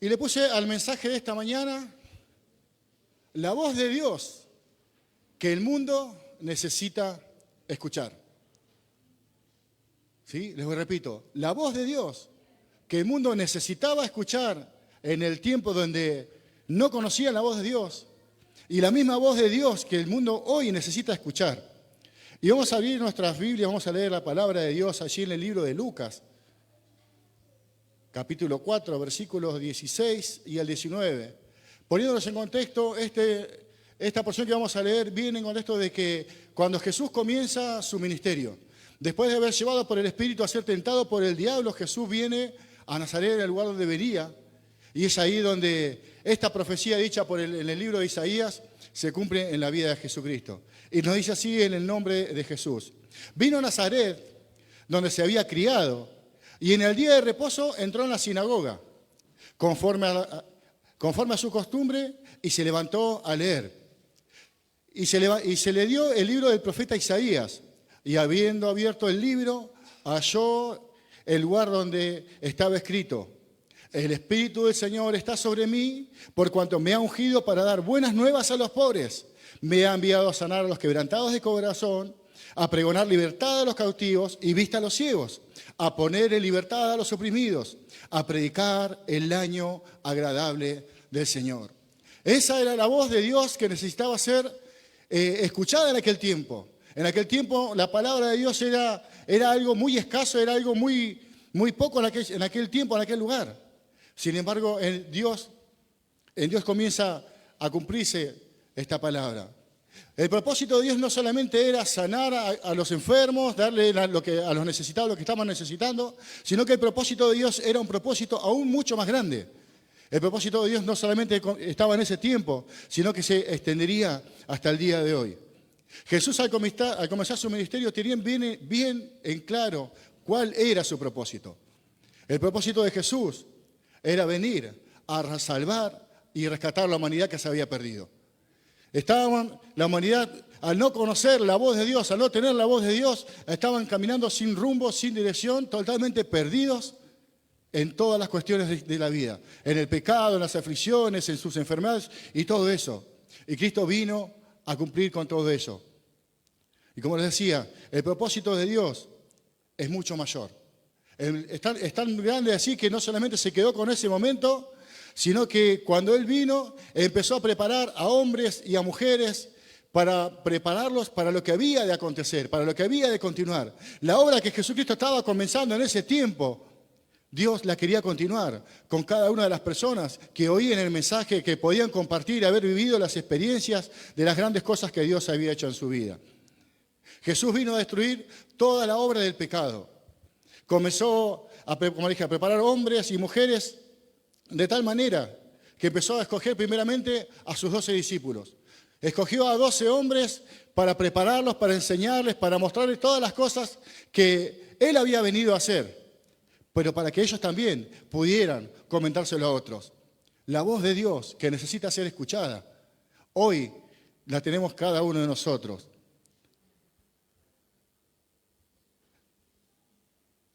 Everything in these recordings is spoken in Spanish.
Y le puse al mensaje de esta mañana, la voz de Dios que el mundo necesita escuchar. ¿Sí? Les repito, la voz de Dios que el mundo necesitaba escuchar en el tiempo donde no conocían la voz de Dios, y la misma voz de Dios que el mundo hoy necesita escuchar. Y vamos a abrir nuestras Biblias, vamos a leer la palabra de Dios allí en el libro de Lucas, capítulo 4, versículos 16 y el 19. Poniéndonos en contexto, esta porción que vamos a leer viene en contexto de que cuando Jesús comienza su ministerio, después de haber llevado por el Espíritu a ser tentado por el diablo, Jesús viene a Nazaret, en el lugar donde venía, y es ahí donde esta profecía dicha en el libro de Isaías se cumple en la vida de Jesucristo. Y nos dice así en el nombre de Jesús. Vino a Nazaret, donde se había criado, y en el día de reposo entró en la sinagoga, conforme a su costumbre, y se levantó a leer. Y se le dio el libro del profeta Isaías, y habiendo abierto el libro, halló el lugar donde estaba escrito: el Espíritu del Señor está sobre mí, por cuanto me ha ungido para dar buenas nuevas a los pobres. Me ha enviado a sanar a los quebrantados de corazón, a pregonar libertad a los cautivos y vista a los ciegos, a poner en libertad a los oprimidos, a predicar el año agradable del Señor. Esa era la voz de Dios que necesitaba ser escuchada en aquel tiempo. En aquel tiempo la palabra de Dios era algo muy escaso, era algo muy poco en aquel tiempo, en aquel lugar. Sin embargo, en Dios comienza a cumplirse esta palabra. El propósito de Dios no solamente era sanar a los enfermos, darle a los necesitados lo que estaban necesitando, sino que el propósito de Dios era un propósito aún mucho más grande. El propósito de Dios no solamente estaba en ese tiempo, sino que se extendería hasta el día de hoy. Jesús al comenzar su ministerio tenía bien en claro cuál era su propósito. El propósito de Jesús era venir a salvar y rescatar la humanidad que se había perdido. La humanidad, al no conocer la voz de Dios, al no tener la voz de Dios, estaban caminando sin rumbo, sin dirección, totalmente perdidos en todas las cuestiones de la vida, en el pecado, en las aflicciones, en sus enfermedades y todo eso. Y Cristo vino a cumplir con todo eso. Y como les decía, el propósito de Dios es mucho mayor. Es tan grande así que no solamente se quedó con ese momento, sino que cuando Él vino, empezó a preparar a hombres y a mujeres para prepararlos para lo que había de acontecer, para lo que había de continuar. La obra que Jesucristo estaba comenzando en ese tiempo, Dios la quería continuar con cada una de las personas que oían el mensaje, que podían compartir, haber vivido las experiencias de las grandes cosas que Dios había hecho en su vida. Jesús vino a destruir toda la obra del pecado. Comenzó, como dije, a preparar hombres y mujeres de tal manera que empezó a escoger primeramente a sus 12 discípulos. Escogió a 12 hombres para prepararlos, para enseñarles, para mostrarles todas las cosas que Él había venido a hacer, pero para que ellos también pudieran comentárselo a otros. La voz de Dios que necesita ser escuchada, hoy la tenemos cada uno de nosotros.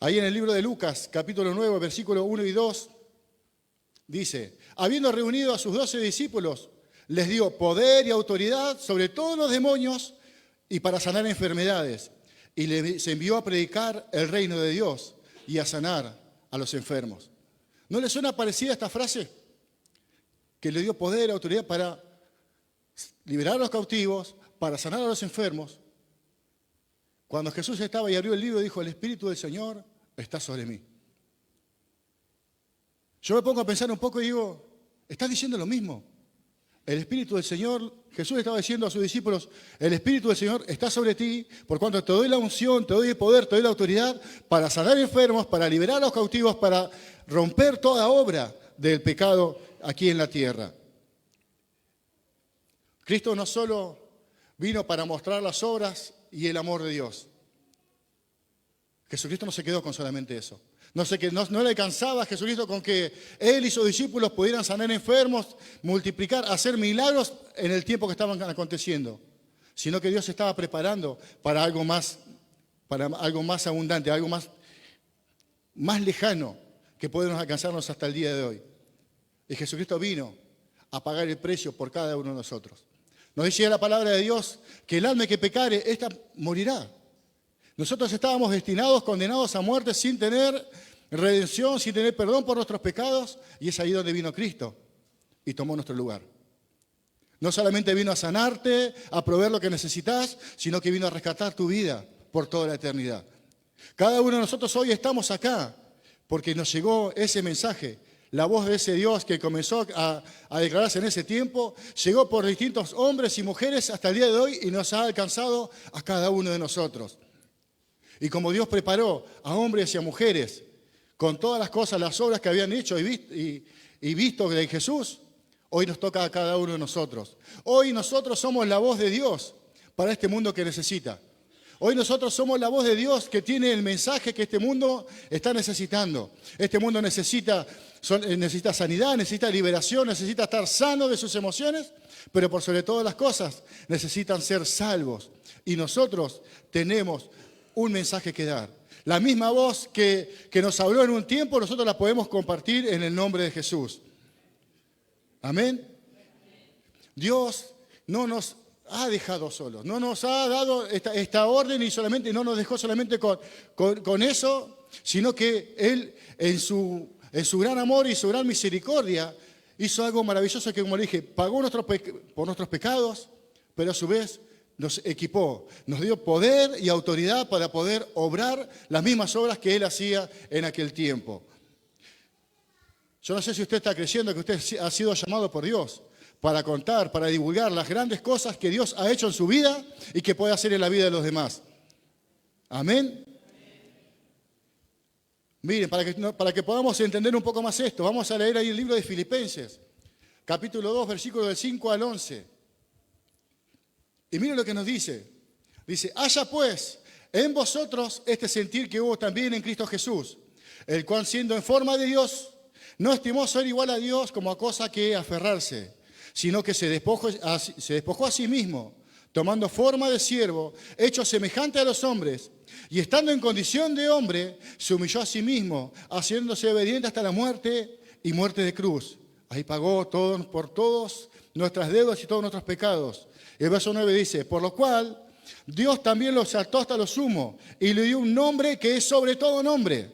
Ahí en el libro de Lucas, capítulo 9, versículos 1 y 2, dice: habiendo reunido a sus 12 discípulos, les dio poder y autoridad sobre todos los demonios y para sanar enfermedades. Y les envió a predicar el reino de Dios y a sanar a los enfermos. ¿No les suena parecida esta frase? Que le dio poder y autoridad para liberar a los cautivos, para sanar a los enfermos. Cuando Jesús estaba y abrió el libro, dijo: el Espíritu del Señor está sobre mí. Yo me pongo a pensar un poco y digo, ¿estás diciendo lo mismo? El Espíritu del Señor, Jesús estaba diciendo a sus discípulos, el Espíritu del Señor está sobre ti, por cuanto te doy la unción, te doy el poder, te doy la autoridad para sanar enfermos, para liberar a los cautivos, para romper toda obra del pecado aquí en la tierra. Cristo no solo vino para mostrar las obras y el amor de Dios. Jesucristo no se quedó con solamente eso. No le alcanzaba a Jesucristo con que Él y sus discípulos pudieran sanar enfermos, multiplicar, hacer milagros en el tiempo que estaban aconteciendo, sino que Dios se estaba preparando para algo más abundante, algo más lejano que podemos alcanzarnos hasta el día de hoy. Y Jesucristo vino a pagar el precio por cada uno de nosotros. Nos dice la palabra de Dios que el alma que pecare, ésta morirá. Nosotros estábamos destinados, condenados a muerte sin tener redención, sin tener perdón por nuestros pecados, y es ahí donde vino Cristo y tomó nuestro lugar. No solamente vino a sanarte, a proveer lo que necesitas, sino que vino a rescatar tu vida por toda la eternidad. Cada uno de nosotros hoy estamos acá porque nos llegó ese mensaje. La voz de ese Dios que comenzó a declararse en ese tiempo, llegó por distintos hombres y mujeres hasta el día de hoy y nos ha alcanzado a cada uno de nosotros. Y como Dios preparó a hombres y a mujeres con todas las cosas, las obras que habían hecho y visto de Jesús, hoy nos toca a cada uno de nosotros. Hoy nosotros somos la voz de Dios para este mundo que necesita. Hoy nosotros somos la voz de Dios que tiene el mensaje que este mundo está necesitando. Este mundo necesita sanidad, necesita liberación, necesita estar sano de sus emociones, pero por sobre todas las cosas necesitan ser salvos. Y nosotros tenemos un mensaje que dar. La misma voz que nos habló en un tiempo, nosotros la podemos compartir en el nombre de Jesús. Amén. Dios no nos ha dejado solos, no nos ha dado esta orden y no nos dejó solamente con eso, sino que Él en su gran amor y su gran misericordia hizo algo maravilloso que, como le dije, pagó por nuestros pecados, pero a su vez nos equipó, nos dio poder y autoridad para poder obrar las mismas obras que Él hacía en aquel tiempo. Yo no sé si usted está creyendo que usted ha sido llamado por Dios para contar, para divulgar las grandes cosas que Dios ha hecho en su vida y que puede hacer en la vida de los demás. Amén. Miren, para que podamos entender un poco más esto, vamos a leer ahí el libro de Filipenses, capítulo 2, versículos del 5 al 11. Y miren lo que nos dice. Dice, haya pues en vosotros este sentir que hubo también en Cristo Jesús, el cual siendo en forma de Dios, no estimó ser igual a Dios como a cosa que aferrarse, sino que se despojó a sí mismo, tomando forma de siervo, hecho semejante a los hombres, y estando en condición de hombre, se humilló a sí mismo, haciéndose obediente hasta la muerte y muerte de cruz. Ahí pagó por todos nuestras deudas y todos nuestros pecados. El verso 9 dice, por lo cual Dios también lo exaltó hasta lo sumo y le dio un nombre que es sobre todo nombre,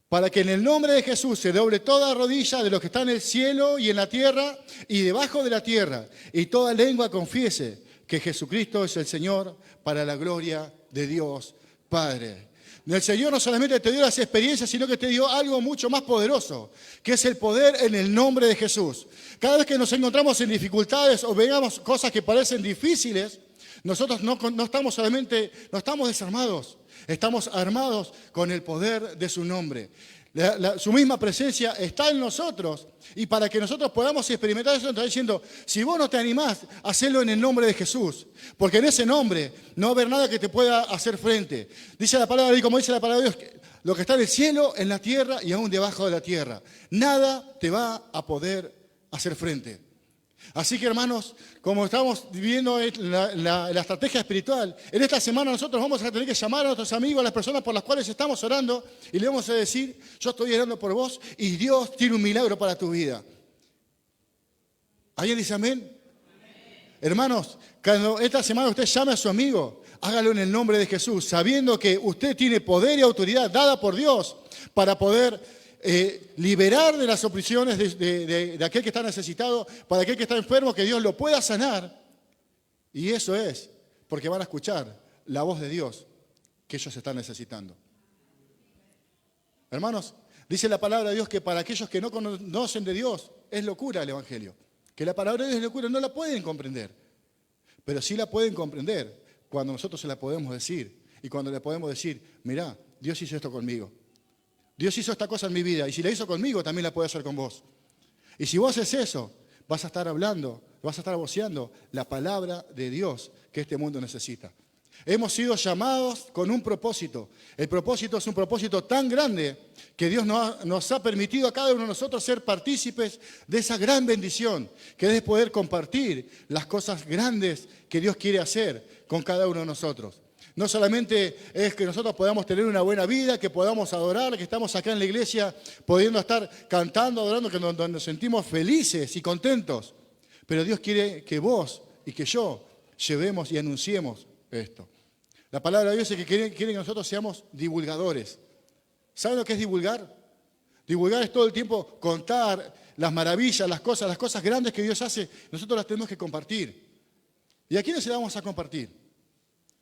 para que en el nombre de Jesús se doble toda rodilla de los que están en el cielo y en la tierra y debajo de la tierra, y toda lengua confiese que Jesucristo es el Señor, para la gloria de Dios Padre. El Señor no solamente te dio las experiencias, sino que te dio algo mucho más poderoso, que es el poder en el nombre de Jesús. Cada vez que nos encontramos en dificultades o veamos cosas que parecen difíciles, nosotros no estamos desarmados, estamos armados con el poder de su nombre. Su misma presencia está en nosotros, y para que nosotros podamos experimentar eso, está diciendo, si vos no te animás, hacelo en el nombre de Jesús, porque en ese nombre no va a haber nada que te pueda hacer frente. Dice la palabra, y como dice la palabra de Dios, lo que está en el cielo, en la tierra y aún debajo de la tierra, nada te va a poder hacer frente. Así que, hermanos, como estamos viviendo la estrategia espiritual, en esta semana nosotros vamos a tener que llamar a nuestros amigos, a las personas por las cuales estamos orando, y le vamos a decir, yo estoy orando por vos y Dios tiene un milagro para tu vida. ¿Alguien dice amén? Amén. Hermanos, cuando esta semana usted llame a su amigo, hágalo en el nombre de Jesús, sabiendo que usted tiene poder y autoridad dada por Dios para poder liberar de las opresiones de aquel que está necesitado, para aquel que está enfermo, que Dios lo pueda sanar. Y eso es porque van a escuchar la voz de Dios que ellos están necesitando. Hermanos, dice la palabra de Dios que para aquellos que no conocen de Dios es locura el Evangelio. Que la palabra de Dios es locura, no la pueden comprender. Pero sí la pueden comprender cuando nosotros se la podemos decir. Y cuando le podemos decir, mirá, Dios hizo esto conmigo. Dios hizo esta cosa en mi vida, y si la hizo conmigo, también la puede hacer con vos. Y si vos haces eso, vas a estar hablando, vas a estar voceando la palabra de Dios que este mundo necesita. Hemos sido llamados con un propósito. El propósito es un propósito tan grande que Dios nos ha permitido a cada uno de nosotros ser partícipes de esa gran bendición, que es poder compartir las cosas grandes que Dios quiere hacer con cada uno de nosotros. No solamente es que nosotros podamos tener una buena vida, que podamos adorar, que estamos acá en la iglesia pudiendo estar cantando, adorando, que nos sentimos felices y contentos. Pero Dios quiere que vos y que yo llevemos y anunciemos esto. La palabra de Dios es que quiere que nosotros seamos divulgadores. ¿Saben lo que es divulgar? Divulgar es todo el tiempo contar las maravillas, las cosas grandes que Dios hace. Nosotros las tenemos que compartir. ¿Y a quiénes se las vamos a compartir?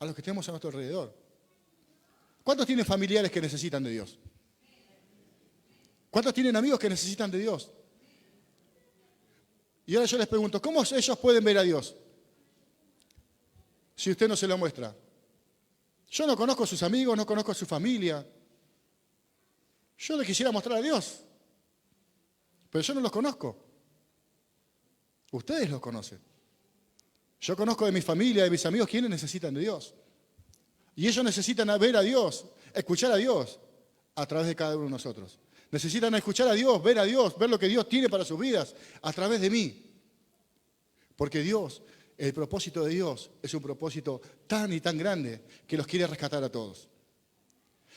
A los que tenemos a nuestro alrededor. ¿Cuántos tienen familiares que necesitan de Dios? ¿Cuántos tienen amigos que necesitan de Dios? Y ahora yo les pregunto, ¿cómo ellos pueden ver a Dios si usted no se lo muestra? Yo no conozco a sus amigos, no conozco a su familia. Yo le quisiera mostrar a Dios, pero yo no los conozco. Ustedes los conocen. Yo conozco de mi familia, de mis amigos, quienes necesitan de Dios. Y ellos necesitan ver a Dios, escuchar a Dios a través de cada uno de nosotros. Necesitan escuchar a Dios, ver lo que Dios tiene para sus vidas a través de mí. Porque Dios, el propósito de Dios es un propósito tan y tan grande que los quiere rescatar a todos.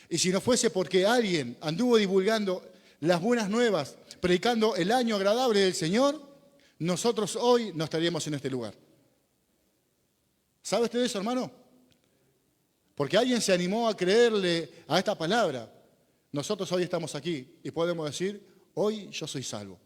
Y si no fuese porque alguien anduvo divulgando las buenas nuevas, predicando el año agradable del Señor, nosotros hoy no estaríamos en este lugar. ¿Sabe usted eso, hermano? Porque alguien se animó a creerle a esta palabra. Nosotros hoy estamos aquí y podemos decir, hoy yo soy salvo.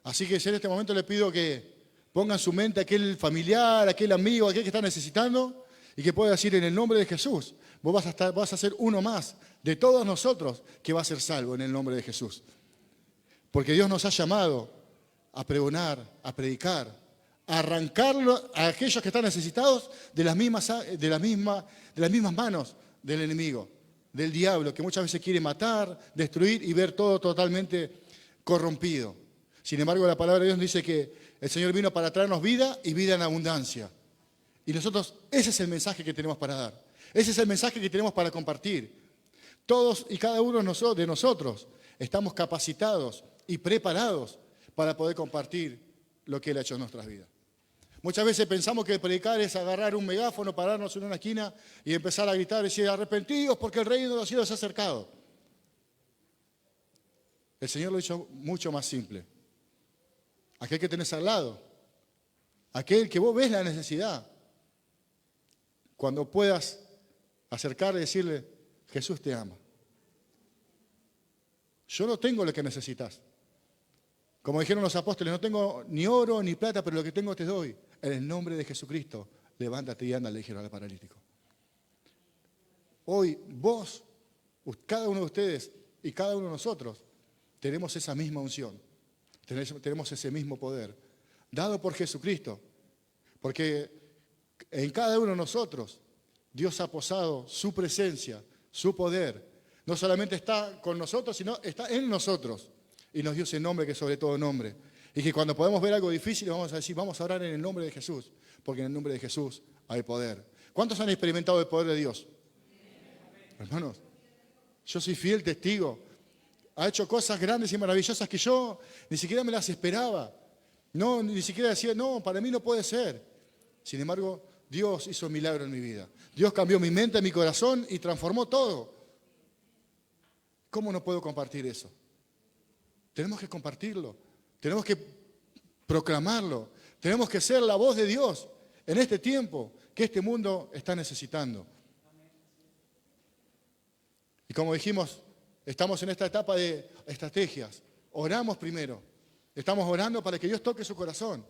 Así que en este momento le pido que ponga en su mente aquel familiar, aquel amigo, aquel que está necesitando y que pueda decir en el nombre de Jesús, vos vas a ser uno más de todos nosotros que va a ser salvo en el nombre de Jesús. Porque Dios nos ha llamado a pregonar, a predicar, a arrancarlo a aquellos que están necesitados de las mismas manos del enemigo, del diablo, que muchas veces quiere matar, destruir y ver todo totalmente corrompido. Sin embargo, la palabra de Dios dice que el Señor vino para traernos vida y vida en abundancia. Y nosotros, ese es el mensaje que tenemos para dar. Ese es el mensaje que tenemos para compartir. Todos y cada uno de nosotros estamos capacitados y preparados para poder compartir lo que Él ha hecho en nuestras vidas. Muchas veces pensamos que predicar es agarrar un megáfono, pararnos en una esquina y empezar a gritar y decir, arrepentidos porque el reino de los cielos se ha acercado. El Señor lo ha hecho mucho más simple. Aquel que tenés al lado, aquel que vos ves la necesidad, cuando puedas acercar y decirle, Jesús te ama. Yo no tengo lo que necesitas. Como dijeron los apóstoles, no tengo ni oro ni plata, pero lo que tengo te doy. En el nombre de Jesucristo, levántate y anda, le dijeron al paralítico. Hoy vos, cada uno de ustedes y cada uno de nosotros, tenemos esa misma unción. Tenemos ese mismo poder, dado por Jesucristo. Porque en cada uno de nosotros, Dios ha posado su presencia, su poder. No solamente está con nosotros, sino está en nosotros. Y nos dio ese nombre que es sobre todo nombre. Y que cuando podemos ver algo difícil, vamos a decir, vamos a orar en el nombre de Jesús. Porque en el nombre de Jesús hay poder. ¿Cuántos han experimentado el poder de Dios? Hermanos, yo soy fiel testigo. Ha hecho cosas grandes y maravillosas que yo ni siquiera me las esperaba. No, ni siquiera decía, no, para mí no puede ser. Sin embargo, Dios hizo un milagro en mi vida. Dios cambió mi mente, mi corazón y transformó todo. ¿Cómo no puedo compartir eso? Tenemos que compartirlo. Tenemos que proclamarlo. Tenemos que ser la voz de Dios en este tiempo que este mundo está necesitando. Y como dijimos, estamos en esta etapa de estrategias. Oramos primero. Estamos orando para que Dios toque su corazón.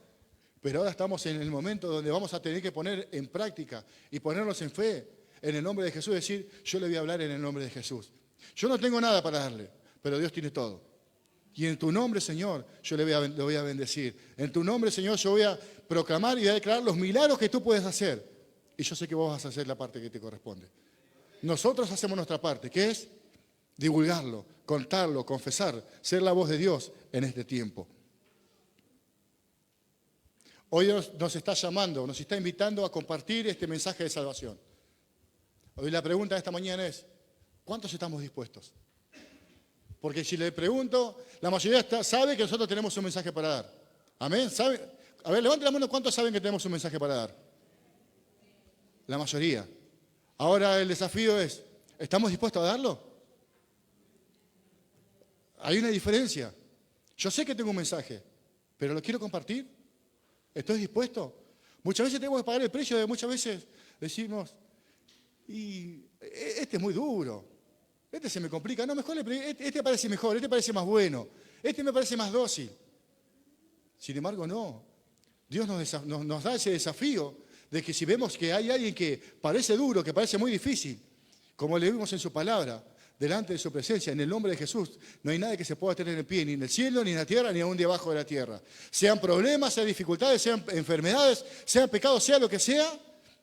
Pero ahora estamos en el momento donde vamos a tener que poner en práctica y ponernos en fe en el nombre de Jesús. Decir, yo le voy a hablar en el nombre de Jesús. Yo no tengo nada para darle, pero Dios tiene todo. Y en tu nombre, Señor, yo le voy a bendecir. En tu nombre, Señor, yo voy a proclamar y voy a declarar los milagros que tú puedes hacer. Y yo sé que vos vas a hacer la parte que te corresponde. Nosotros hacemos nuestra parte, que es divulgarlo, contarlo, confesar, ser la voz de Dios en este tiempo. Hoy nos está llamando, nos está invitando a compartir este mensaje de salvación. Hoy la pregunta de esta mañana es, ¿cuántos estamos dispuestos? Porque si le pregunto, la mayoría sabe que nosotros tenemos un mensaje para dar. ¿Amén? ¿Sabe? A ver, levanten la mano, ¿cuántos saben que tenemos un mensaje para dar? La mayoría. Ahora el desafío es, ¿estamos dispuestos a darlo? Hay una diferencia. Yo sé que tengo un mensaje, pero ¿lo quiero compartir? ¿Estoy dispuesto? Muchas veces tenemos que pagar el precio de muchas veces decimos, y este es muy duro, este se me complica, no, mejor este parece mejor, este parece más bueno, este me parece más dócil. Sin embargo, no. Dios nos da ese desafío de que si vemos que hay alguien que parece duro, que parece muy difícil, como le vimos en su palabra, delante de su presencia, en el nombre de Jesús, no hay nada que se pueda tener en pie, ni en el cielo, ni en la tierra, ni aún debajo de la tierra. Sean problemas, sean dificultades, sean enfermedades, sean pecados, sea lo que sea,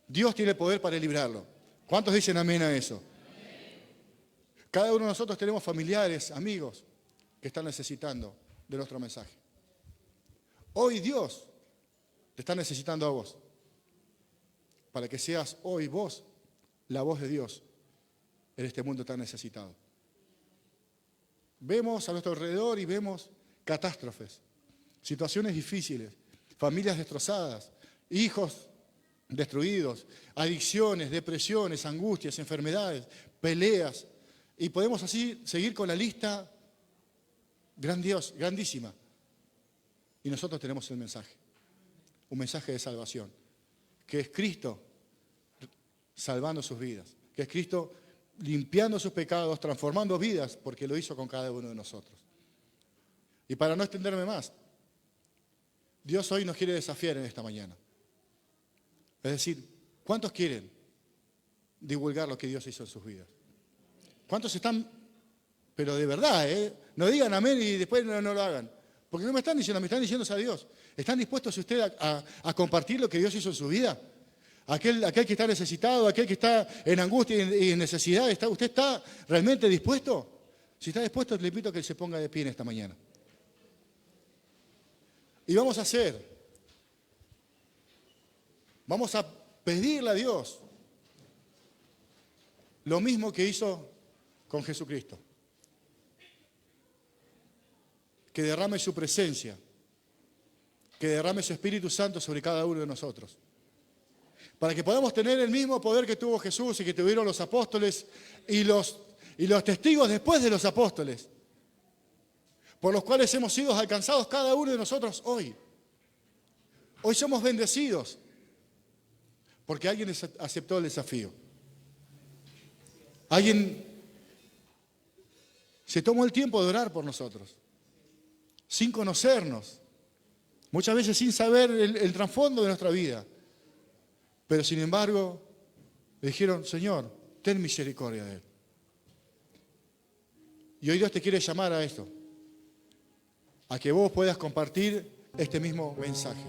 Dios tiene el poder para librarlo. ¿Cuántos dicen amén a eso? Cada uno de nosotros tenemos familiares, amigos, que están necesitando de nuestro mensaje. Hoy Dios te está necesitando a vos, para que seas hoy vos la voz de Dios en este mundo tan necesitado. Vemos a nuestro alrededor y vemos catástrofes, situaciones difíciles, familias destrozadas, hijos destruidos, adicciones, depresiones, angustias, enfermedades, peleas. Y podemos así seguir con la lista grandísima. Y nosotros tenemos un mensaje de salvación, que es Cristo salvando sus vidas, que es Cristo limpiando sus pecados, transformando vidas, porque lo hizo con cada uno de nosotros. Y para no extenderme más, Dios hoy nos quiere desafiar en esta mañana. Es decir, ¿cuántos quieren divulgar lo que Dios hizo en sus vidas? ¿Cuántos están, pero de verdad, no digan amén y después no lo hagan? Porque no me están diciendo, me están diciéndose a Dios. ¿Están dispuestos ustedes a compartir lo que Dios hizo en su vida? Aquel que está necesitado, aquel que está en angustia y en necesidad, ¿usted está realmente dispuesto? Si está dispuesto, le invito a que se ponga de pie en esta mañana. Y vamos a pedirle a Dios lo mismo que hizo con Jesucristo. Que derrame su presencia, que derrame su Espíritu Santo sobre cada uno de nosotros. Para que podamos tener el mismo poder que tuvo Jesús y que tuvieron los apóstoles y los testigos después de los apóstoles, por los cuales hemos sido alcanzados cada uno de nosotros hoy. Hoy somos bendecidos porque alguien aceptó el desafío. Alguien se tomó el tiempo de orar por nosotros, sin conocernos, muchas veces sin saber el trasfondo de nuestra vida. Pero sin embargo, le dijeron, Señor, ten misericordia de él. Y hoy Dios te quiere llamar a esto, a que vos puedas compartir este mismo mensaje.